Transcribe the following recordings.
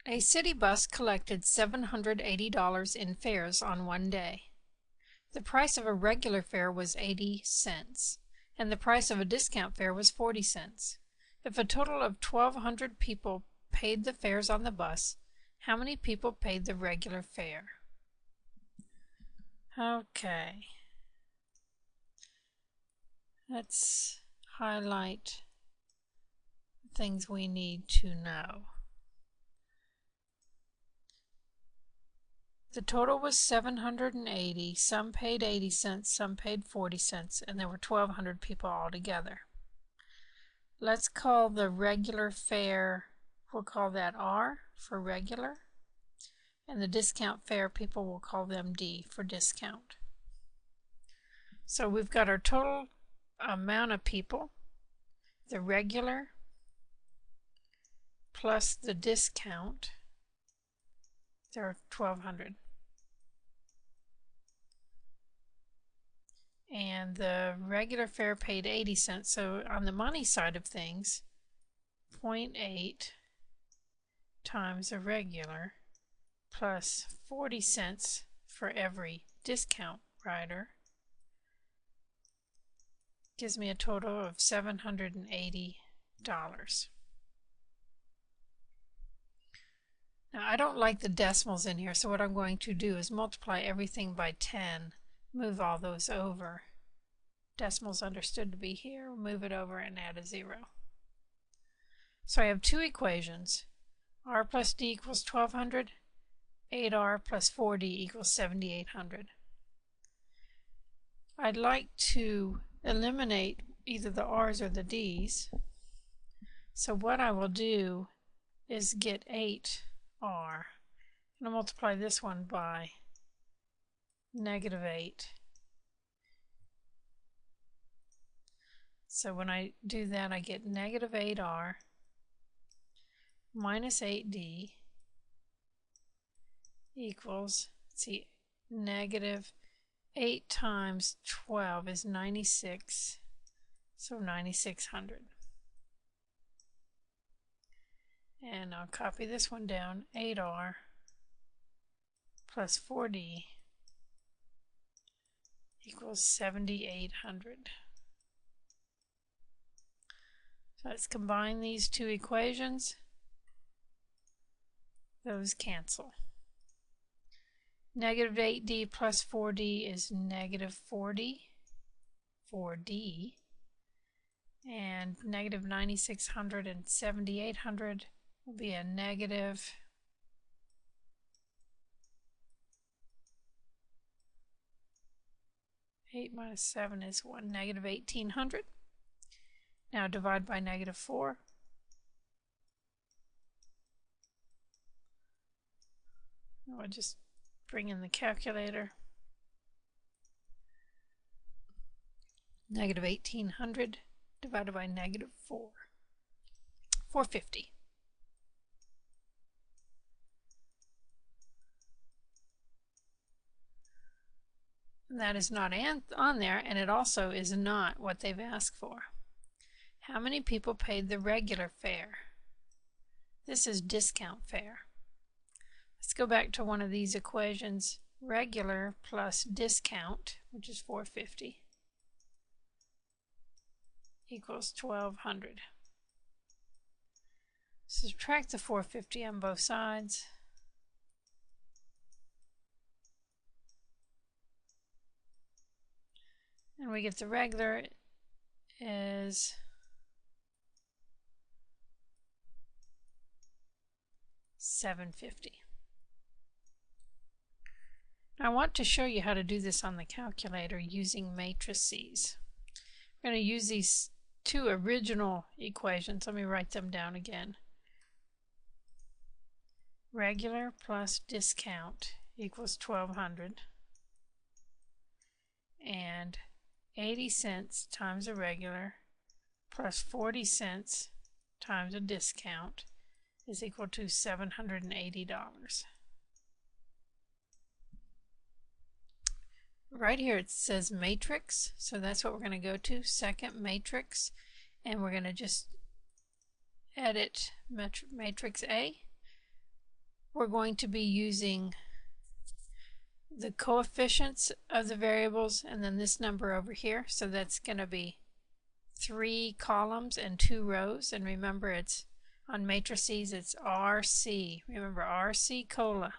A city bus collected $780 in fares on one day. The price of a regular fare was 80 cents, and the price of a discount fare was 40 cents. If a total of 1,200 people paid the fares on the bus, how many people paid the regular fare? Okay. Let's highlight things we need to know. The total was 780. Some paid 80 cents, some paid 40 cents, and there were 1,200 people altogether. Let's call the regular fare, we'll call that R for regular, and the discount fare people will call them D for discount. So we've got our total amount of people, the regular plus the discount, there are 1,200. And the regular fare paid 80 cents, so on the money side of things, 0.8 times a regular plus 40 cents for every discount rider gives me a total of $780. Now I don't like the decimals in here, so what I'm going to do is multiply everything by 10, move all those over. Decimals understood to be here, move it over and add a 0. So I have two equations. R plus D equals 1,200, 8R plus 4D equals 7,800. I'd like to eliminate either the R's or the D's. So what I will do is get 8R. I'm going to multiply this one by -8. So when I do that, I get -8R minus 8D equals, let's see, -8 times 12 is 96, so 9,600. And I'll copy this one down, 8R plus 4D equals 7,800. So let's combine these two equations. Those cancel. -8D plus 4D is -40, 4D, and -9,600 and 7,800 will be a negative -8 minus 7 is what? -1,800. Now divide by -4. I'll just bring in the calculator. -1,800 divided by -4. 450. And that is not on there, and it also is not what they've asked for. How many people paid the regular fare? This is discount fare. Let's go back to one of these equations. Regular plus discount, which is 450, equals 1,200. Subtract the 450 on both sides. And we get the regular is $750. Now I want to show you how to do this on the calculator using matrices. We're going to use these two original equations. Let me write them down again. Regular plus discount equals 1,200, and 80 cents times a regular plus 40 cents times a discount is equal to $780. Right here it says matrix, so that's what we're going to go to, second matrix, and we're going to just edit matrix A. we're going to be using the coefficients of the variables and then this number over here. So that's going to be 3 columns and 2 rows. And remember, it's on matrices, it's RC. Remember, RC cola.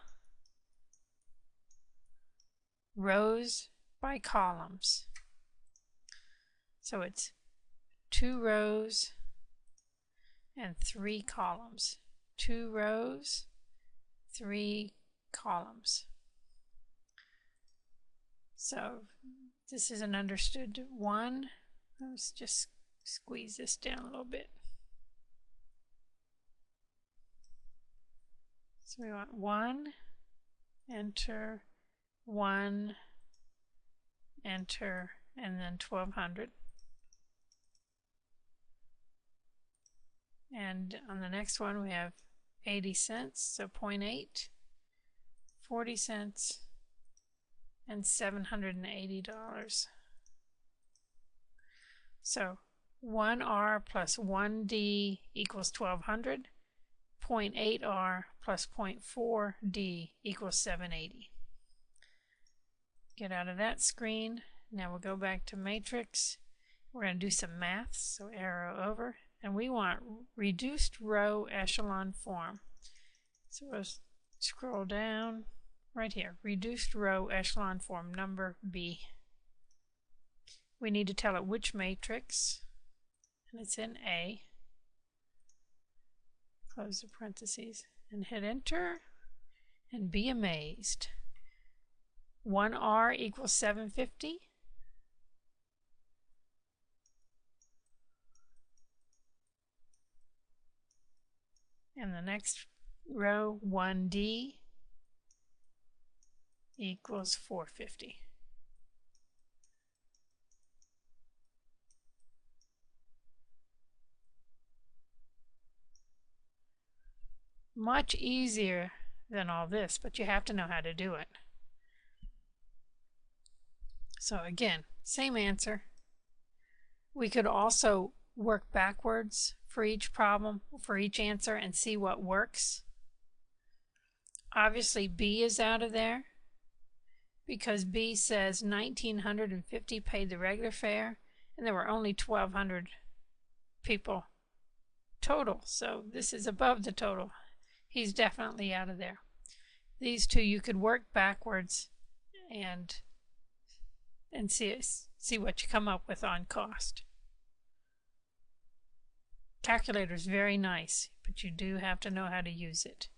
Rows by columns. So it's 2 rows and 3 columns. 2 rows, 3 columns. So this is an understood one. Let's just squeeze this down a little bit. So we want 1, enter, 1, enter, and then 1200. And on the next one we have 80 cents, so 0.8, 40 cents, and $780. So 1R plus 1D equals 1200. 0.8R plus 0.4D equals 780. Get out of that screen. Now we'll go back to matrix. We're going to do some math, so arrow over. And we want reduced row echelon form. So we'll scroll down right here. Reduced row echelon form, number B. We need to tell it which matrix, and it's in A. Close the parentheses and hit enter and be amazed. 1R equals 750. And the next row, 1D equals 450. Much easier than all this, but you have to know how to do it. So again, same answer. We could also work backwards for each problem, for each answer, and see what works. Obviously B is out of there because B says 1,950 paid the regular fare and there were only 1,200 people total, so this is above the total. He's definitely out of there. These two you could work backwards and see what you come up with on cost. Calculator is very nice, but you do have to know how to use it.